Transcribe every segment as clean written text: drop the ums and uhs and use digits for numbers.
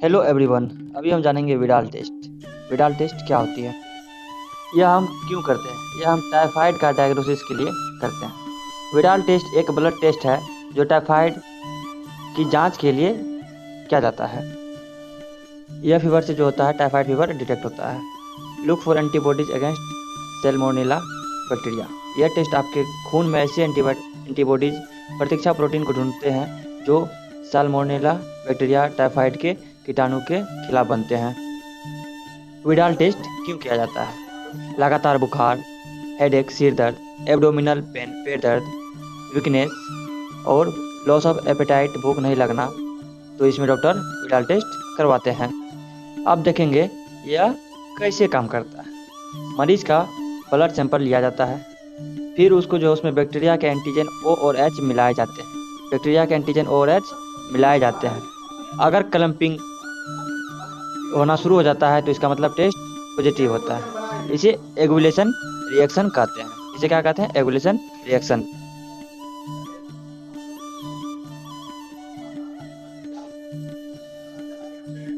Hello everyone. अभी हम जानेंगे विडाल टेस्ट। विडाल टेस्ट क्या होती है, यह हम क्यों करते हैं। यह हम टाइफाइड का डायग्नोसिस के लिए करते हैं। विडाल टेस्ट एक ब्लड टेस्ट है जो टाइफाइड की जांच के लिए किया जाता है। यह फीवर से जो होता है, टाइफाइड फीवर डिटेक्ट होता है। Look for antibodies against Salmonella bacteria. यह टेस्ट आपके खून में ऐसे एंटीबॉडीज प्रतीक्षा प्रोटीन को ढूंढते हैं जो साल्मोनेला बैक्टीरिया टाइफाइड के कीटाणु के खिलाफ बनते हैं। विडाल टेस्ट क्यों किया जाता है? लगातार बुखार, हेडेक, सिर दर्द, एब्डोमिनल पेन, पेट दर्द, वीकनेस और लॉस ऑफ एपेटाइट, भूख नहीं लगना, तो इसमें डॉक्टर विडाल टेस्ट करवाते हैं। अब देखेंगे यह कैसे काम करता है। मरीज का ब्लड सैंपल लिया जाता है, फिर उसको जो उसमें बैक्टीरिया के एंटीजन ओ और एच मिलाए जाते हैं। बैक्टीरिया के एंटीजन ओ और एच मिलाए जाते हैं। अगर क्लम्पिंग होना शुरू हो जाता है तो इसका मतलब टेस्ट पॉजिटिव होता है। इसे एगुलेशन रिएक्शन कहते हैं। इसे क्या कहते हैं? एगुलेशन रिएक्शन।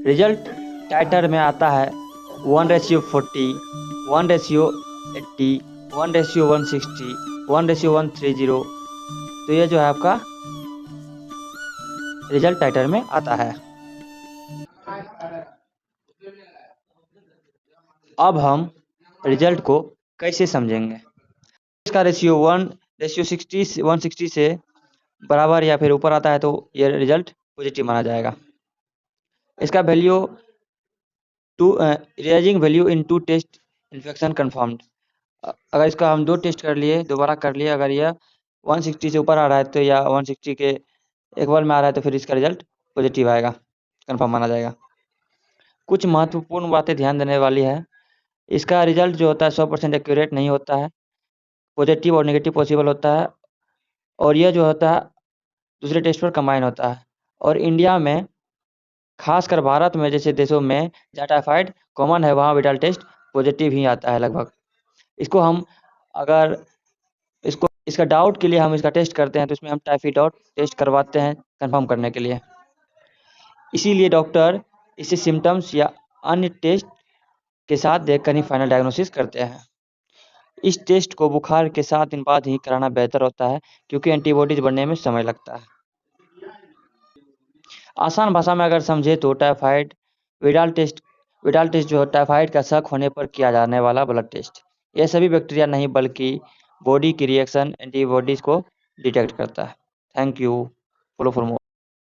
रिजल्ट टाइटर में आता है 1:40, 1:80, 1:160, 1:130। तो ये जो है आपका रिजल्ट टाइटर में आता है। अब हम रिजल्ट को कैसे समझेंगे? इसका रेशियो 1:60 से बराबर या फिर ऊपर आता है तो ये रिजल्ट पॉजिटिव माना जाएगा। इसका वैल्यू रिएजिंग value in 2 test infection confirmed. अगर इसका हम 2 टेस्ट कर लिए, दोबारा कर लिए, अगर यह 160 से ऊपर आ रहा है तो, या 160 के इक्वल में आ रहा है तो फिर इसका रिजल्ट पॉजिटिव आएगा, कन्फर्म माना जाएगा। कुछ महत्वपूर्ण बातें ध्यान देने वाली है। इसका रिजल्ट जो होता है 100% एक्यूरेट नहीं होता है, पॉजिटिव और नेगेटिव पॉसिबल होता है, और यह जो होता है दूसरे टेस्ट पर कंबाइन होता है। और इंडिया में, खासकर भारत में जैसे देशों में जहाँ टाइफाइड कॉमन है, वहाँ विडाल टेस्ट पॉजिटिव ही आता है लगभग। इसको हम अगर इसका डाउट के लिए हम इसका टेस्ट करते हैं तो इसमें हम टाइफाइड टेस्ट करवाते हैं कंफर्म करने के लिए। इसीलिए डॉक्टर इसे सिम्टम्स या अन्य टेस्ट के साथ देखकर ही फाइनल डायग्नोसिस करते हैं। इस टेस्ट को बुखार के 7 दिन बाद ही कराना बेहतर होता है क्योंकि एंटीबॉडीज बनने में समय लगता है। आसान भाषा में अगर समझे तो विडाल टेस्ट जो टाइफाइड का शक होने पर किया जाने वाला ब्लड टेस्ट। यह सभी बैक्टीरिया नहीं बल्कि बॉडी की रिएक्शन एंटीबॉडीज को डिटेक्ट करता है। Thank you. Follow for more.